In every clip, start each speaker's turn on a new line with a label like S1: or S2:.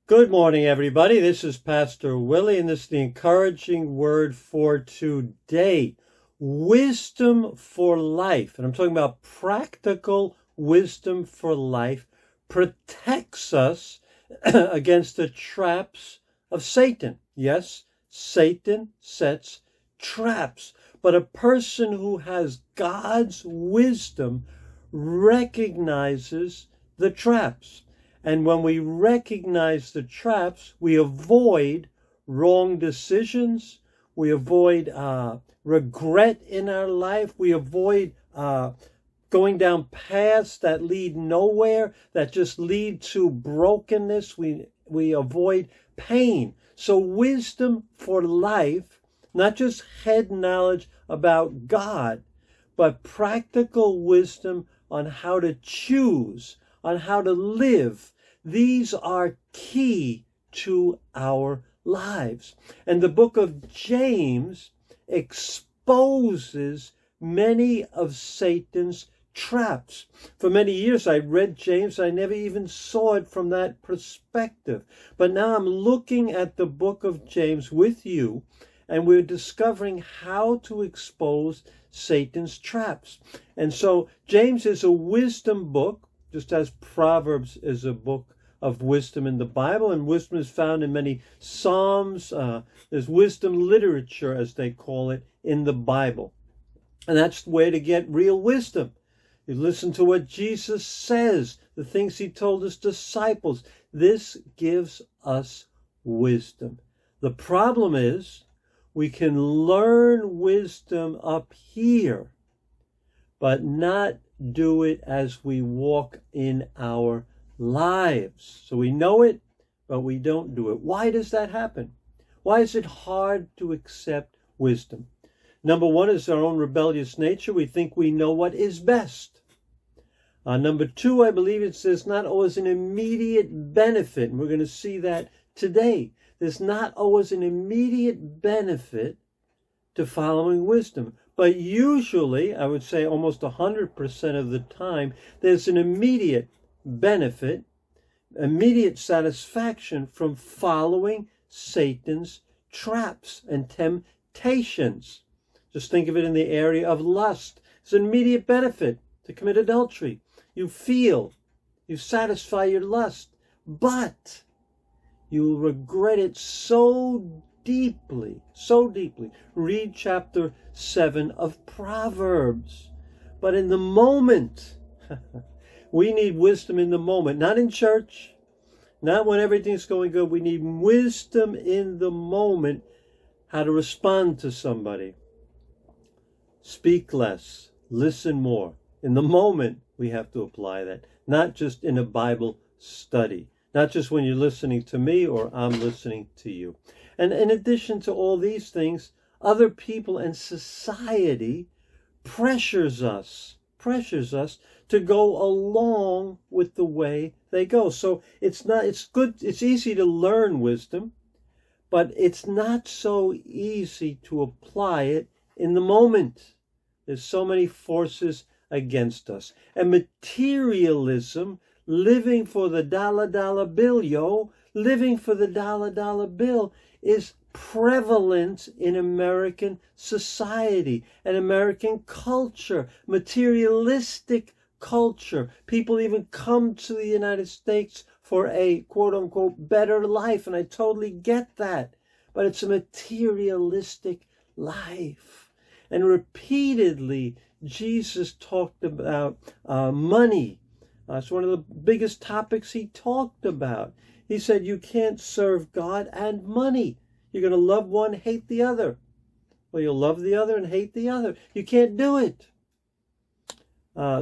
S1: Good morning, everybody. This is Pastor Willie, and this is the encouraging word for today. Wisdom for life. And I'm talking about practical wisdom for life protects us against the traps of Satan. Yes, Satan sets traps. But a person who has God's wisdom recognizes the traps. And when we recognize the traps, we avoid wrong decisions. We avoid regret in our life. We avoid going down paths that lead nowhere, that just lead to brokenness. We avoid pain. So wisdom for life, not just head knowledge about God, but practical wisdom on how to choose, on how to live. These are key to our lives. And the book of James exposes many of Satan's traps. For many years I read James. I never even saw it from that perspective. But now I'm looking at the book of James with you, and we're discovering how to expose Satan's traps. And so James is a wisdom book, just as Proverbs is a book of wisdom in the Bible, and wisdom is found in many Psalms. There's wisdom literature, as they call it, in the Bible. And that's the way to get real wisdom. You listen to what Jesus says, the things he told his disciples. This gives us wisdom. The problem is we can learn wisdom up here, but not do it as we walk in our lives. So we know it, but we don't do it. Why does that happen? Why is it hard to accept wisdom? Number one is our own rebellious nature. We think we know what is best. Number two, I believe there's not always an immediate benefit, and we're going to see that today. There's not always an immediate benefit to following wisdom. But usually, I would say almost 100% of the time, there's an immediate benefit, immediate satisfaction from following Satan's traps and temptations. Just think of it in the area of lust. It's an immediate benefit to commit adultery. You satisfy your lust, but you will regret it so deeply, so deeply. Read chapter 7 of Proverbs. But in the moment, we need wisdom in the moment, not in church, not when everything's going good. We need wisdom in the moment, how to respond to somebody. Speak less, listen more. In the moment, we have to apply that, not just in a Bible study, not just when you're listening to me or I'm listening to you. And in addition to all these things, other people and society pressures us to go along with the way they go. So it's easy to learn wisdom, but it's not so easy to apply it in the moment. There's so many forces against us. And materialism, living for the dollar bill, living for the dollar bill is prevalent in American society and American culture, materialistic culture. People even come to the United States for a quote-unquote better life, and I totally get that. But it's a materialistic life. And repeatedly, Jesus talked about money. It's one of the biggest topics he talked about. He said you can't serve God and money. You're going to love one, hate the other. Well, you'll love the other and hate the other. You can't do it.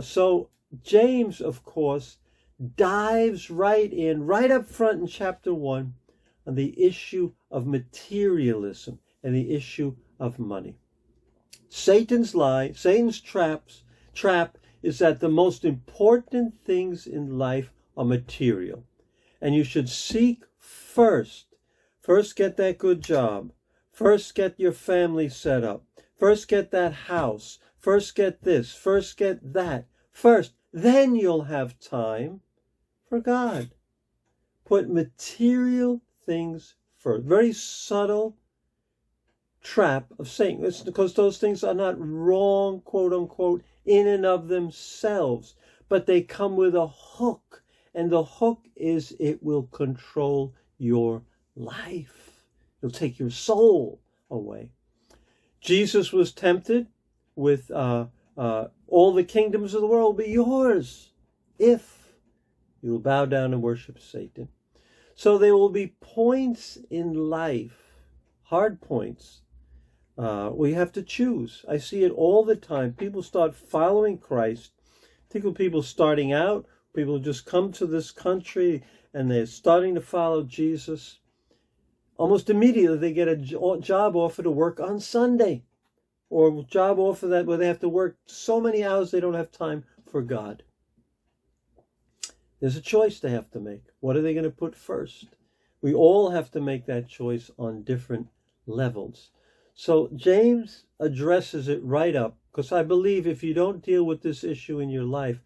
S1: So James, of course, dives right up front in chapter 1 on the issue of materialism and the issue of money. Satan's trap is that the most important things in life are material. And you should seek first get that good job. First get your family set up. First get that house. First get this. First get that. Then you'll have time for God. put material things first. Very subtle trap of Satan. It's because those things are not wrong, quote unquote, in and of themselves, but they come with a hook. And the hook is it will control your life. It'll take your soul away. Jesus was tempted with all the kingdoms of the world will be yours if you will bow down and worship Satan. So there will be points in life, hard points, we have to choose. I see it all the time. People start following Christ. Think of people starting out, people who just come to this country and they're starting to follow Jesus. Almost immediately they get a job offer to work on Sunday, or a job offer that where they have to work so many hours they don't have time for God. There's a choice they have to make. What are they going to put first? We all have to make that choice on different levels. So James addresses it right up, because I believe if you don't deal with this issue in your life,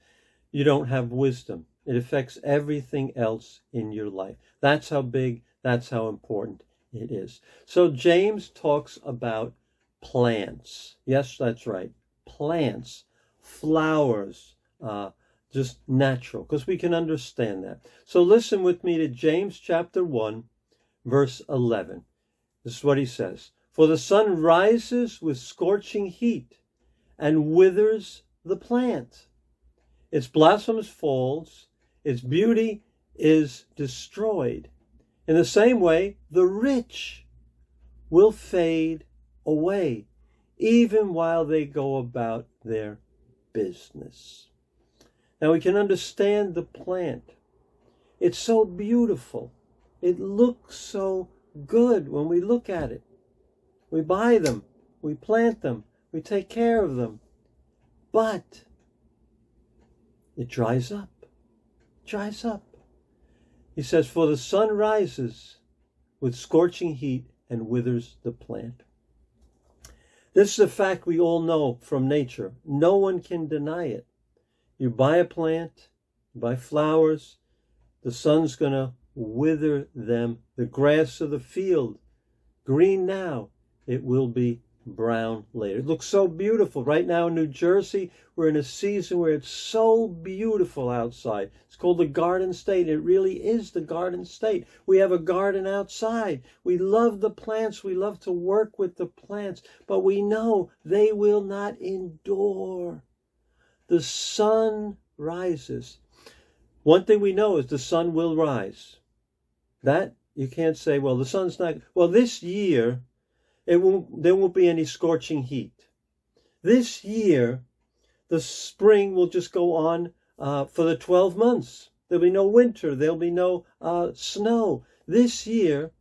S1: you don't have wisdom. It affects everything else in your life. That's how big, that's how important it is. So James talks about plants. Yes, that's right. Plants, flowers, just natural, because we can understand that. So listen with me to James chapter 1, verse 11. This is what he says. For the sun rises with scorching heat and withers the plant. Its blossoms falls, its beauty is destroyed. In the same way, the rich will fade away, even while they go about their business. Now we can understand the plant. It's so beautiful. It looks so good when we look at it. We buy them, we plant them, we take care of them. But it dries up. Dries up. He says, for the sun rises with scorching heat and withers the plant. This is a fact we all know from nature. No one can deny it. You buy a plant, you buy flowers, the sun's going to wither them. The grass of the field, green now, it will be brown later. It looks so beautiful. Right now in New Jersey, we're in a season where it's so beautiful outside. It's called the Garden State. It really is the Garden State. We have a garden outside. We love the plants. We love to work with the plants, but we know they will not endure. The sun rises. One thing we know is the sun will rise. That you can't say, well, the sun's not. Well, this year, there won't be any scorching heat. This year, the spring will just go on for the 12 months. There'll be no winter. There'll be no snow. This year,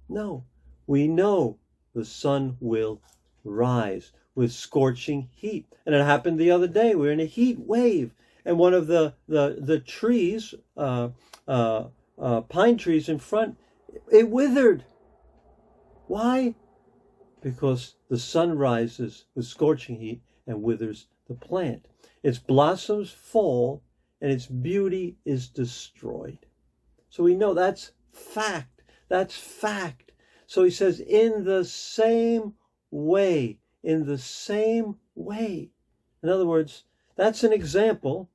S1: no. We know the sun will rise with scorching heat. And it happened the other day. We're in a heat wave. And one of the trees, pine trees in front, it withered. Why? Because the sun rises with scorching heat and withers the plant. Its blossoms fall and its beauty is destroyed. So we know that's fact. That's fact. So he says, in the same way. In other words, that's an example,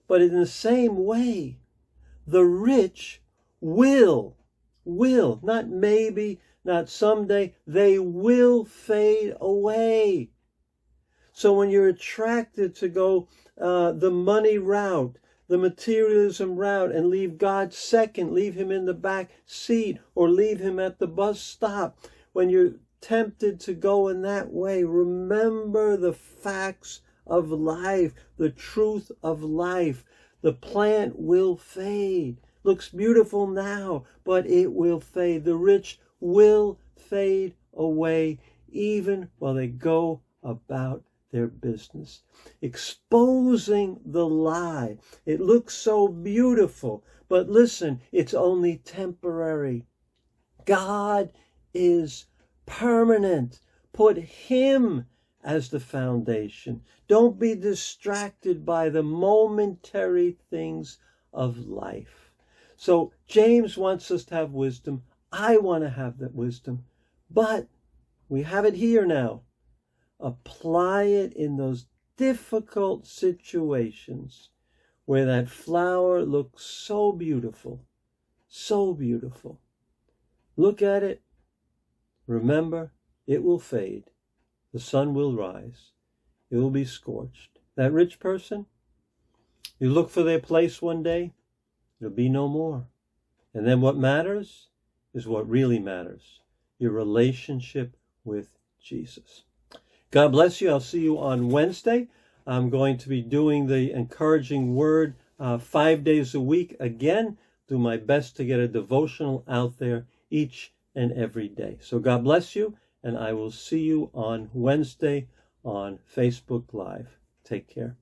S1: but in the same way, the rich will, not maybe, not someday, they will fade away. So when you're attracted to go the money route, the materialism route, and leave God second, leave him in the back seat, or leave him at the bus stop, when you're tempted to go in that way, remember the facts of life, the truth of life. The plant will fade. Looks beautiful now, but it will fade. The rich will fade away even while they go about their business. Exposing the lie. It looks so beautiful, but listen, it's only temporary. God is permanent. Put him as the foundation. Don't be distracted by the momentary things of life. So James wants us to have wisdom. I want to have that wisdom. But we have it here now. Apply it in those difficult situations where that flower looks so beautiful, so beautiful. Look at it. Remember, it will fade. The sun will rise. It will be scorched. That rich person, you look for their place one day, there'll be no more. And then what matters is what really matters, your relationship with Jesus. God bless you. I'll see you on Wednesday. I'm going to be doing the encouraging word 5 days a week again. Do my best to get a devotional out there each and every day. So God bless you, and I will see you on Wednesday on Facebook Live. Take care.